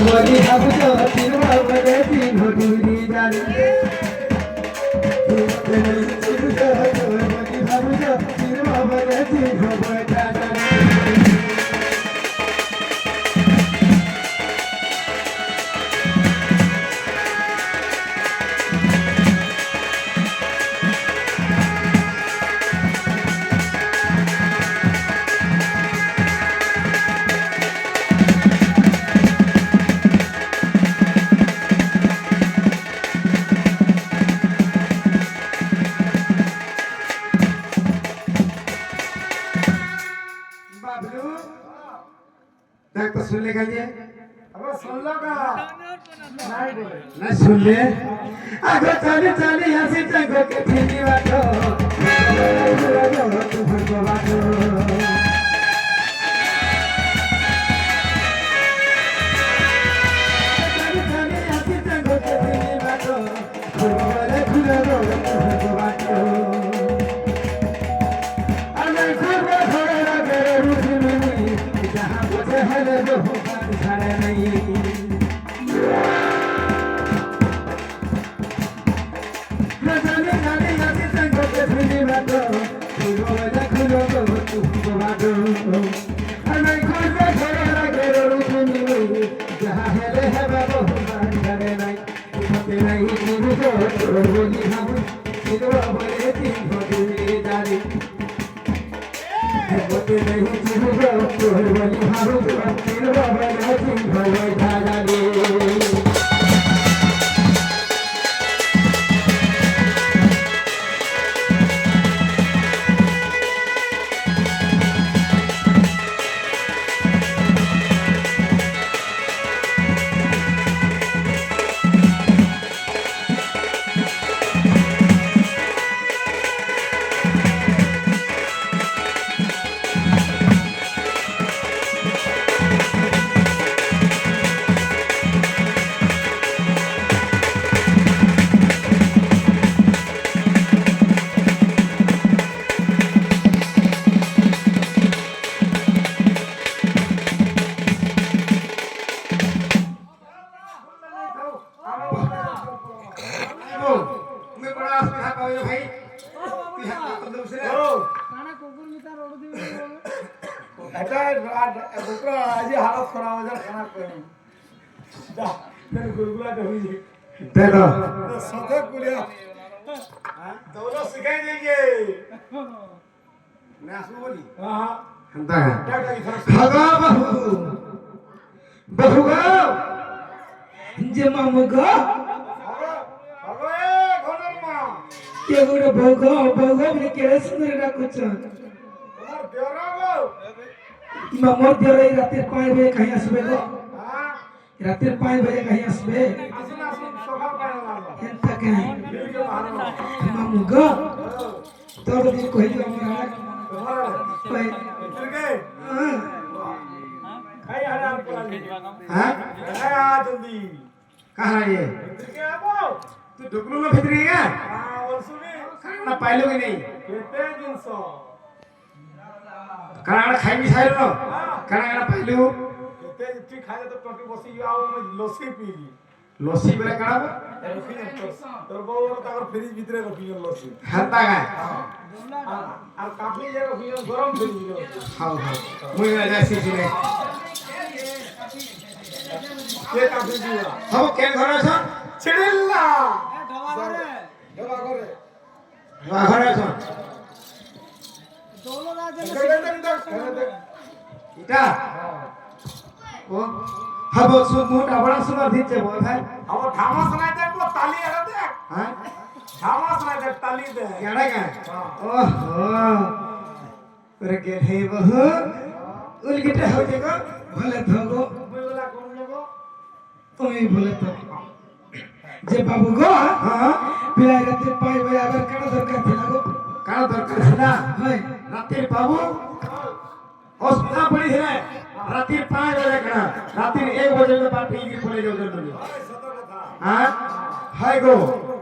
বলি ভাবছ তিন বাবরে তিন ঘটুরি জানি বলি ভাবছ তিন বাবরে তিন ঘটুরি জানি देख तो सुन ले गालिए अब सुन लो का नहीं बोले ना सुन ले आगो चली चली हंसी चंगो के फिनी बाटो तू भरको बाटो चली चली हंसी चंगो के फिनी बाटो बोले खुले रो तू भरको बाटो अने खुले थोड़े लगे रूठी मिली जहां मुझे हले जो बात छाड़े नहीं नजाने गाने आती संगो के फिनी बाटो बोले खुले रो तू भरको बाटो अने खुले थोड़े लगे रूठी मिली जहां हले है बाबू बात छाड़े नहीं उठते नहीं मुझे बोली हम इधर बोले तीन घोड़ी दारी बोते नहीं चिहुरो तोर बोली हारो तीन बाबा नहीं भवे धागाली मैं बड़ा असुविधा पावे भाई खाना कुकुर मिता रोड दी এটা বুকরা আজি হালত করা হবে খানা করে যা তেল গুলগুলা ঢুকি देखो সদা কুলিয়া हां दोनों सिखाई देंगे मैं आसू बोली हां हंता है क्या की तरफ भगा बहू बहू गो जे मामू गो अरे ए घोड़र मां के गोरे भगो भगो बोले केड़े सुंदर डाकुछ তোমার দেওরা গো मामू देरे रातिर 5 बजे कहीं आसबे गो हां रातिर 5 बजे कहीं आसबे আসুন আসুন সকাল পায় লাগলো एंता कहीं ভিডিও বানানো मामू गो तो दिन कहि हमरा তোমার ओए इतरके हां खाई हरा पड़ा हां आ जल्दी कहां है ये इतरके आओ तू डुकलू में भीतरी है हां और सुनी ना पाइलो कि नहीं केते दिन सो कनाडा खाई मिसाइल नो कनाडा पाइलो केते ठीक खाए तो टोटी बसी आओ मैं लस्सी पी ली लस्सी बेले कनाबो তোর বউ তার ফ্রিজ ভিতরে রাখিও লস্যি हंता का আর কাফি যে রাখিও গরম ফ্রিজ हां हां मुई ना जासी दिने কে কাফি দিবা हम केन घर छ ছিড়িল্লা ढबा करे দেবা করে घर छ दोनों राजे इटा ओ हबो सु मोटा बड़ा सुंदर दिचे बोल भाई আমার ধামাস নাই দেখবো তালি এরা দেখ हां ধামাস নাই দেখ তালি দে याडा का ओहो रे के हे बहु उलगिटे हो जेको भले थगो বইলা কোন নেবো তুমি ভুলে তো যে বাবু গো হ্যাঁ পিলাই রাতে 5 বজে আবার কাটা দরকার ছিল গো কাটা দরকার ছিল হয় রাতে বাবু হসপিটাল পড়ি হে রাতে 5 বজে কাটা রাতে 1 বজে তো বাট ঠিক পড়ে যাও জলদি সত কথা হ্যাঁ হাই গো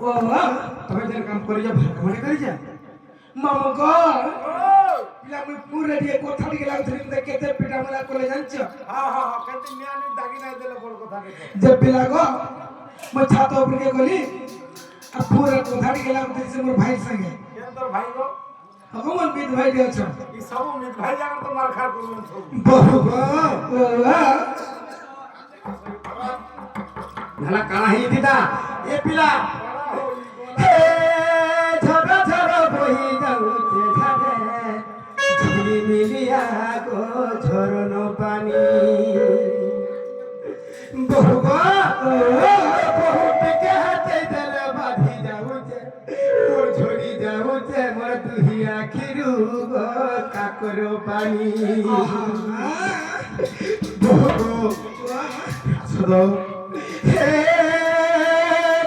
ও তুমি যে কাম করি যা মনে করি যা মামু গো ପିଲା ମୁଁ ପୁରା ଟିକେ କଥା ଟିକେ ଲାଗୁଥିଲି ମତେ କେତେ ପିଟା ମଲା କଲେ ଜାଣିଛ ହଁ କେତେ ନିଆନି ଦାଗି ନାଇ ଦେଲେ ବଡ଼ କଥା ଦେଖ ଯେ ପିଲା ଗো ମୁଁ ଛାତ ଉପରେ ଗଲି আর পুরা কথা ଟିକେ লাগুଥିଲି মোর ভাই সঙ্গে কেন তোর ভাই গো আমার মিত ভাই দিয়ে আছো এই সব মিত ভাই জায়গা তো মার খার করবেন সব নালা কানা হি দিদা এ পিলা ঝড় ঝড় বহি যাউছে ঝাড়ে ঝিলি মিলিয়া গো ঝরণ পানি বহু টিকে হাতে দেলে বাঁধি যাউছে মোর ঝরি যাউছে মোর দুহি আখিরু গো কাকর পানি বহু সদা হে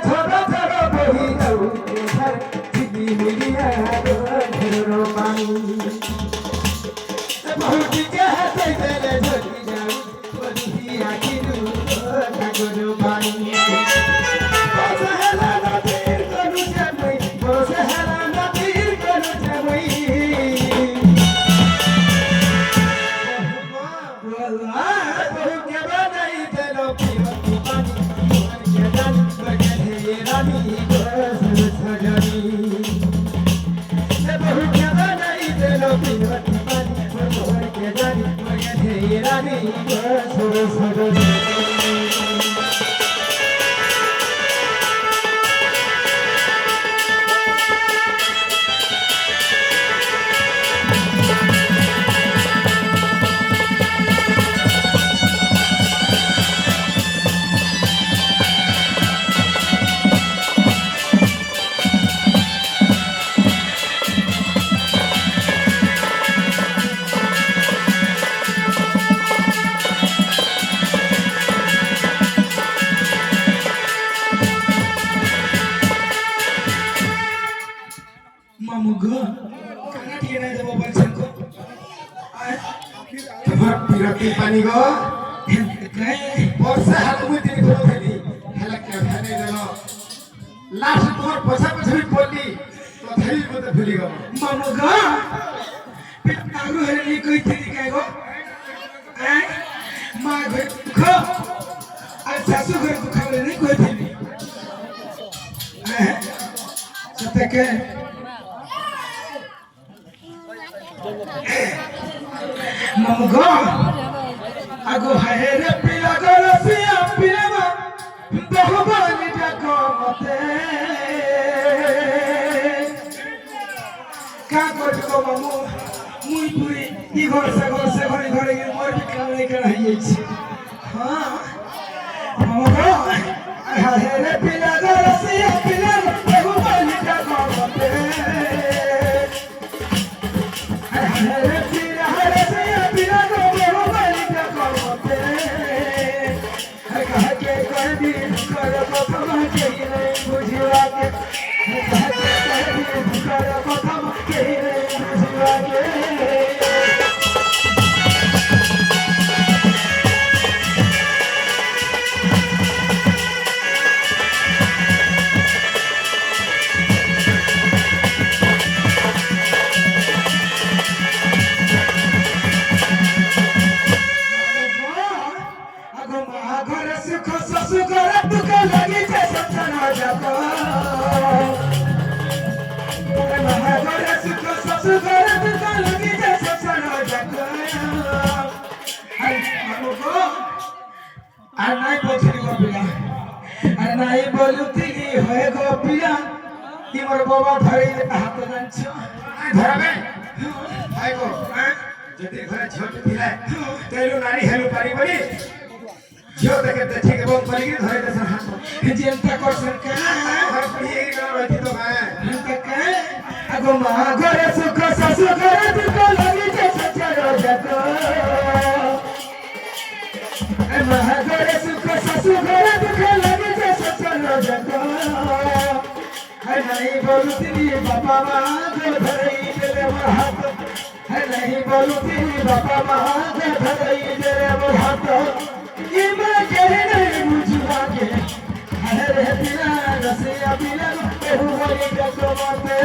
ঝড় ঝড় বহি যাউছে ঝাড়ে ঝিলি মিলিয়া গো ঝরণ পানি বহু টিকে হাতে দেলে ঝরি যাউছে মোর দুহি আখিরু কাকর পানি বসহেলা নদীর গনু যাবই বসহেলা নদীর গনু যাবই বহু কে বানাই দেল পিরতি পানি মোর কে জানি বগে হে রানী গো সজনী বহু কে বানাই দেল পিরতি পানি মোর কে জানি বগে হে রানী গো সজনী মামু গো কানা ঠিক নাই দেব বলছেন গো তোমার পিরতি পানি গো বর্ষা হাত মুই দিন গো ফেলি হেলা কে ফেলে দেল লাস্ট তোমার পছা পছা আমি পড়লি তথাপি মতে ভুলি গো মামু গো আগু হরে নি কইতে কাই গো মা ঘর দুঃখ আর শাশু ঘর দুঃখ বলে নি কইতে সতকে মামু গো আগু হায়রে পিলা গো রসিয়া পিলাবা বহুবানি ডাকো মতে কা করবো মামু মুই পুরি ই ঘর সে ঘরে ঘরে গিয়ে মোর বিকাল নাই কেন হইছে হ্যাঁ মামু গো হায়রে পিলা গো রসিয়া পিলাবা বহুবানি ডাকো মতে হায়রে পিলা রসিয়া পিলা গো বহুবানি ডাকো মতে कह के कर दी कर प्रथम के रे बुझिया के कह के कर दी कर प्रथम के रे बुझिया के घर सुख ससुर दुख लगी जे सचन जाको घर सुख ससुर दुख लगी जे सचन जाको আর নাই বলছিলি গো পিলা আর নাই বলুতিলি হয়ে গো পিলা তোমার বাবা ধরে হাত জানছ ধরাবে ভাই গো যদি ঘরে ছোট দিলে তেলু নারী হেলু পারিবনি ঝিও দেখে দেখি এবং পারিগি ধরে দেন হাত যেটা করছেন কে ঘর পড়িয়ে গেল রইতি তো ভাই কে আগো মা ঘরে সুখ শ্বশুর ঘরে দুঃখ লাগি যে সচর যাকো মা ঘরে সুখ শ্বশুর ঘরে দুঃখ লাগি যে সচর যাকো হাই নাই বলুতিনি বাবা মা ধরে দেলে মোর হাত হাই নাই বলুতিনি বাবা মা ধরে দেলে মোর হাত ইমা কেরে নাই বুঝবা কে হরে পিলা রসিয়া পিলা বহু বলি কত মতে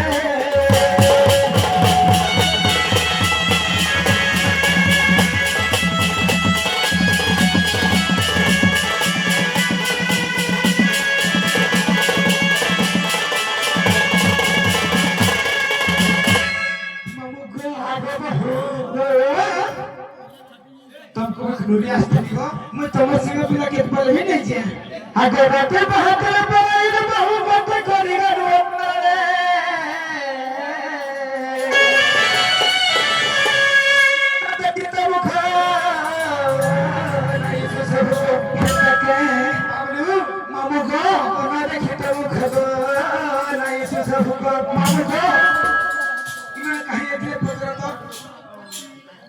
লুরি আসতে দিব মুই তোমার সঙ্গে পিলা কেত বলবি নাই যে আগে রাতে বাহাদুর বলাইল বহু কথা করি গো রে দেখি তো মুখ নাই সব হেতাকে বাবলু মামু গো ওনা দেখি তো মুখ নাই সব মামু গো ইমান কাহিয়ে দিয়ে পত্র তো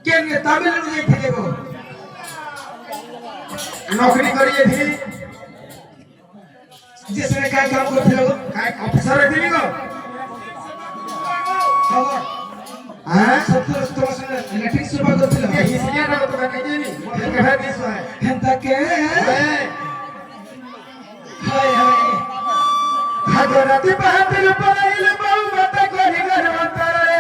কেন তামিলনাড়ু যাইছিলে গো नौकरी करिए थी जिसने काय काम करते हो काय ऑफिसर थी गो हां सत्तर तो इलेक्ट्रिक सेवा करते हो ये हिस्ट्री ना तो कह दे नी कह दिस है হেতাকে हाय हाय हगरती बहादुर पराइल बहु मत करी गरवतरे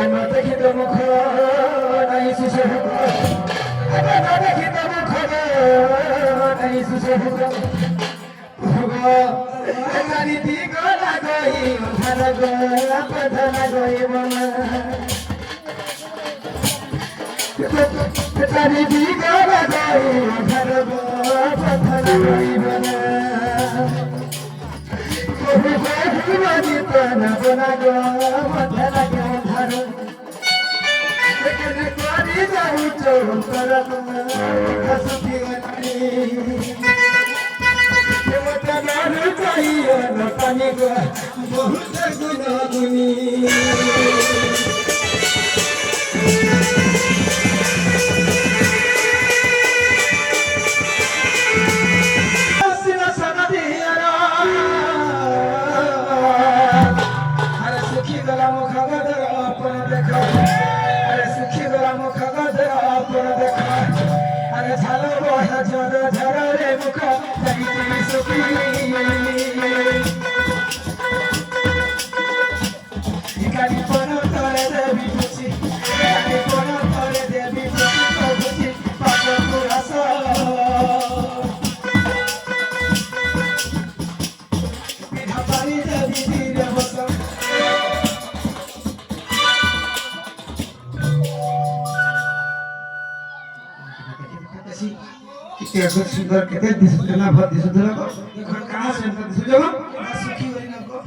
अनो देखि तो मुख नहीं सुसे अनो देखि तो मुख नहीं सुसे तारी ती गला गई घर गला पधना गई मना तारी ती गला गई घर गला पधना गई मना कोई कोई तना बना गो पधना गई घर लेकिन कोरी जाऊ चोर करत हसती गनी चाहिए न पानी को बहुत गुना गुनी अरे सुखी गला मुख गदर अपन देखो अरे सुखी गला मुख गदर अपन देखो अरे झालो बह झर झर रे मुख नहीं सुखी गाड़ी पर तोरे देवी खुशी गाड़ी पर तोरे देवी खुशी पाप पुरस बिना पारी देवी धीरे बस किती सुंदर किती दिसत ना भर दिसत ना को देखो कहां से दिसत जाओ सुखी होई ना को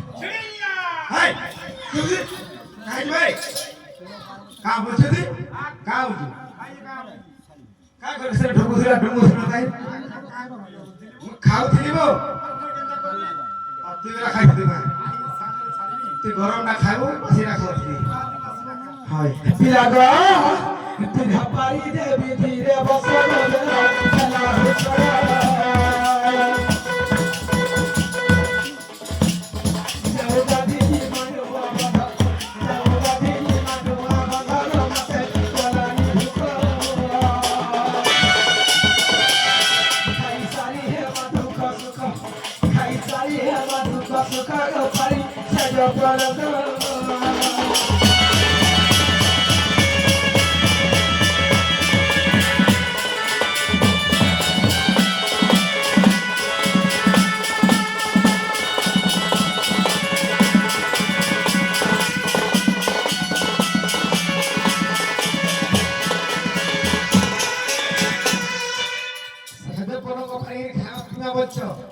हाय काय भाई का बोलते थे का बोलते काय करे सर ढोंगुसरा काय खाऊ थिली बो अति बेला खाई थी ना ते गरम ना खाऊ बसी ना खाती हाय पिला गो तुझा पारी देवी धीरे बसो चला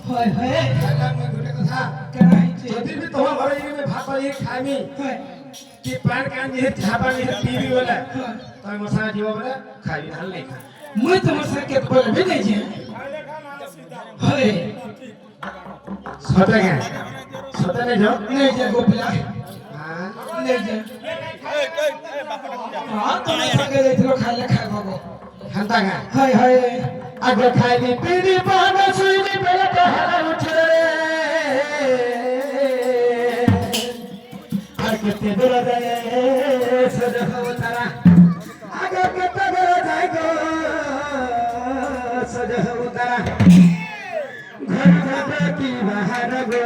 হয় হয় যদি भी তোমার ঘরে যদি ভাত পানি খাইমি কি পান কান যে ধাবা নি টিভি वाला তাই মশা দিব বলে খাইবি ধান নাই খা মুই তোমার সঙ্গে কেত বলবি নাই যে হয় সতে কে সতে নাই যাও নাই যে গোপিলা হ্যাঁ নাই যে हां তোমার সঙ্গে যাইছিল খাইলে খাইবো হান্তা কে হয় হয় আগে খাইবি পিড়ি পান সুইনি বেলা কহারা উঠে আর কেতে বেলা যায় সদা হওতারা আগে কেতে বেলা যায় গো সদা হওতারা ঘর ঘর কি বাহার গো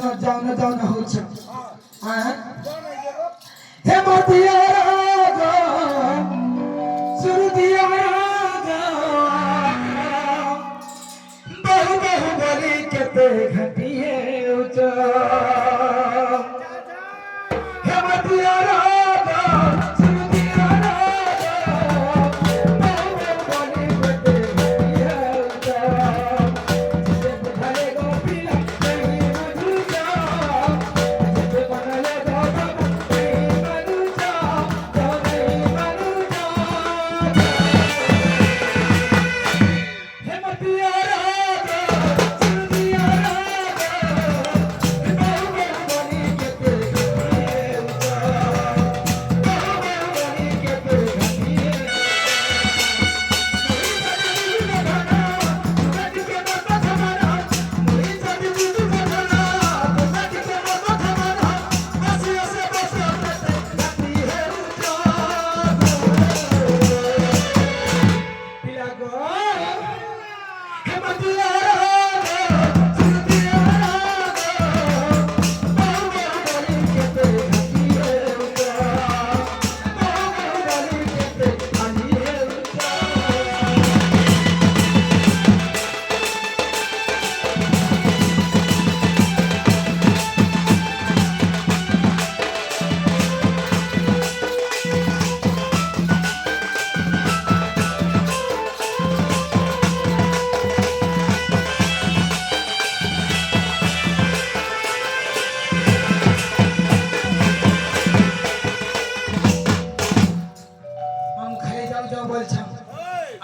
जाओ हो हे मोतिया गो सुरतिया गो बहु बहु बोली केते घटिए उचा हे मोतिया गो सुरतिया गो बहु बहु बोली केते घटिए उचा जिसे बुझाले गो पिला नहीं बुझा जिसे बनले गो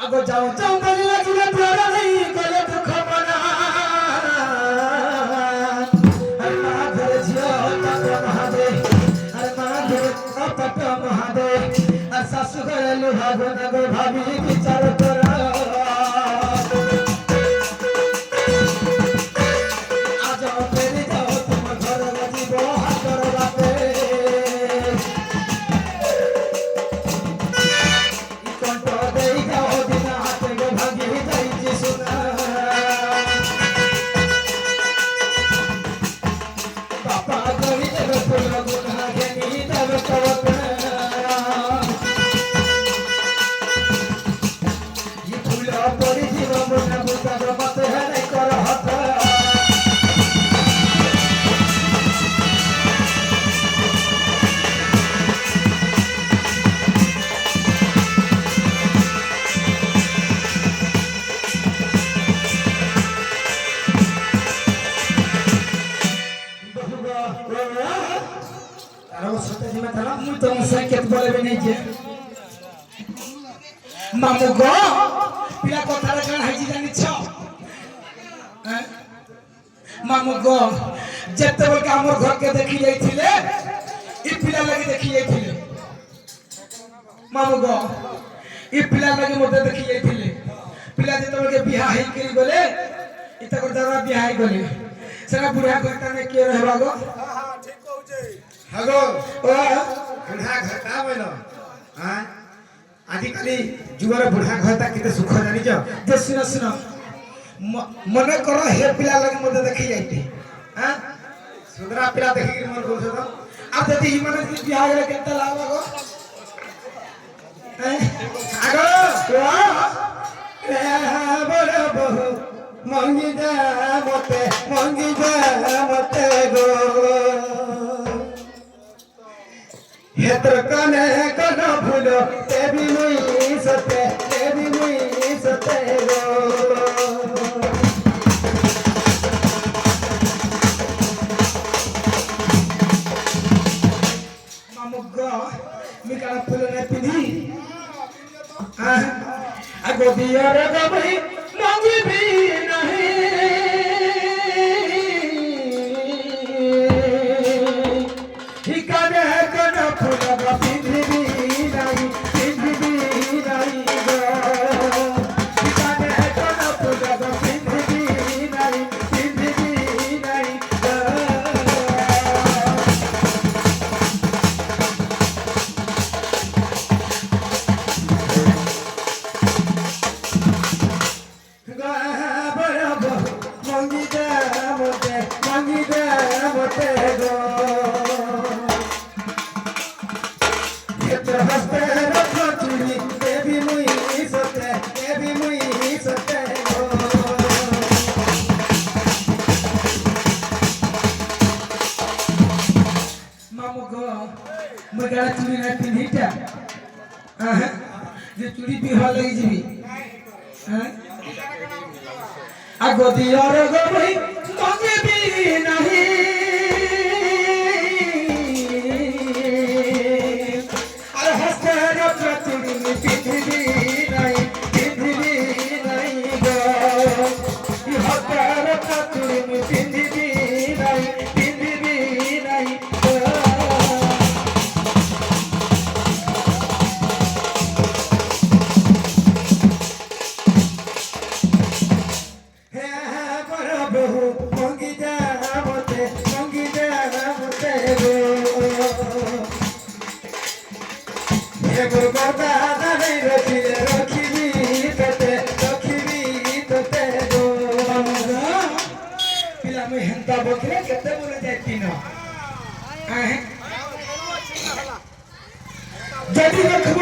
आगो जाओ जाओ गली लगी तोरा नहीं गले दुख मना हर मां घर जियो तप महादे हर मां घर तप महादे हर सासु घर लुहागो नगो भाभी विचार करा आ जाओ तेरी जाओ तुम घर लजीबो हाथ करो बापे मामू गो पिला कथा कण हाइजी जानि छ मामू गो जत्ते बल के हमर घर के देखि जाइथिले ई पिला लगी देखि जाइथिले मामू गो ई पिला लगी मोते देखि जाइथिले पिला जत्ते बल के बियाह हेइ के गले ई त कर दरा बियाह हेइ गले सेना बुढ़ा घरटा में के रहबा गो हां ठीक कहू छै हगो ओ बुढ़ा घर का बोलो हां आजिकाली जुआर बुढ़ा घरता केते सुख जानि छ जे सुन मन कर हे पिला लगे मोते देखि जाइते हां सुंदरा पिला देखि के मन बोल छ आ जदी ही मन की बियाह गले केते लावा गो आगो बोलो बहु मंगी दे मते गो हेतर कने कन फूलो ते भी मुई सते गो मामुगा मिका फूलो ने पिनी आगो दिया रे गई मंगी भी नहीं ही कने कन फूलो का पिंदी भी नहीं गो ही कने कन फूलो का पिंदी भी नहीं गो মতে গো ক্ষেত্র হস্তে রথ চুড়ি দেবী মুই সতে গো মামু গো মই গাড়া চুড়ি না পিন্ধিটা যে চুড়ি পিহা লাগি যাবি আগ দিয়র গো ভাই মগবি নাহি আর হস্তে রত্ন চুড়ি পিন্ধিবি নাই গো ই হস্তে রত্ন চুড়ি পিন্ধিবি নাই গো বহু মঙ্গি যা মতে গো হে মোর বাবা নাই রখিবি তোতে গো পিলা মুই হেন্তা বকরে কেতে বলে যাইতি না যদি রখব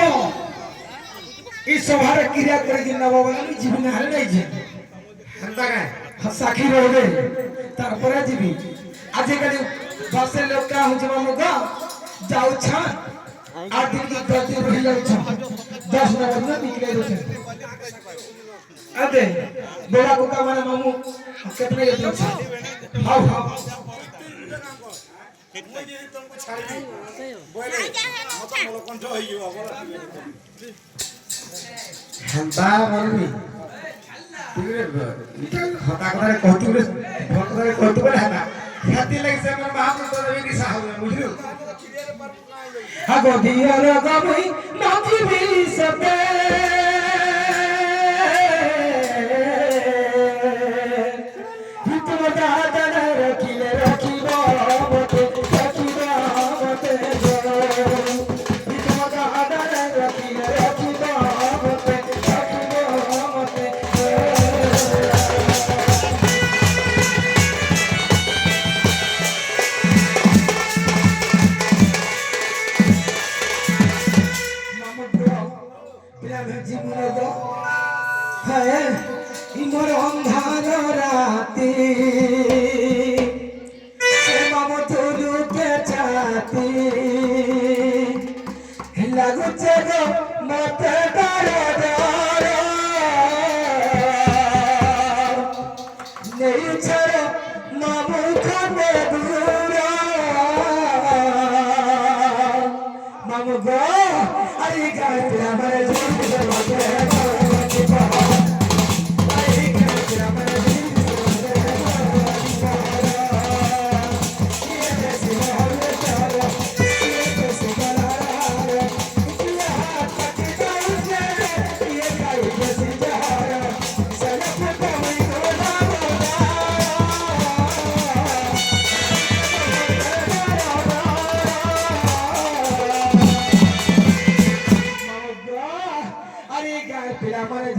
ই সভার ক্রিয়া করে দিন না বাবা আমি জীবন হারে নাই যে হেন্তা গায় সাক্ষী রহবে তারপরে যাবি আজকালি বাসের লোক কা হচ্ছে মামু গো যাও ছা 8 दिन की 10 दिन रही जाओ ছা 10 ना बजना निकले दो अबे बोला को का माने मामू कितने ये तो हां हां মই যদি তোমাকে ছাড়ি বলে মত মল কণ্ঠ হই যাব হেন্তা মারবি হতা করে কহতুরে হেতা হাতি লাগছে আমার বাহাদুর তো দেবি সাহস বুঝলু আগো দিয়ার গবই নাচিবি সতে হিতম দাদন রাখিব মতে গো হিতম দাদন রাখিব মতে ইমর অন্ধার রাতে মাম তুলুকে চাতে লাগুছে গো মতে ডর নেই ছাড় মামু খানে দূর মামু গো আরে গাইতে আমার আরে গায়ে পিলা মানে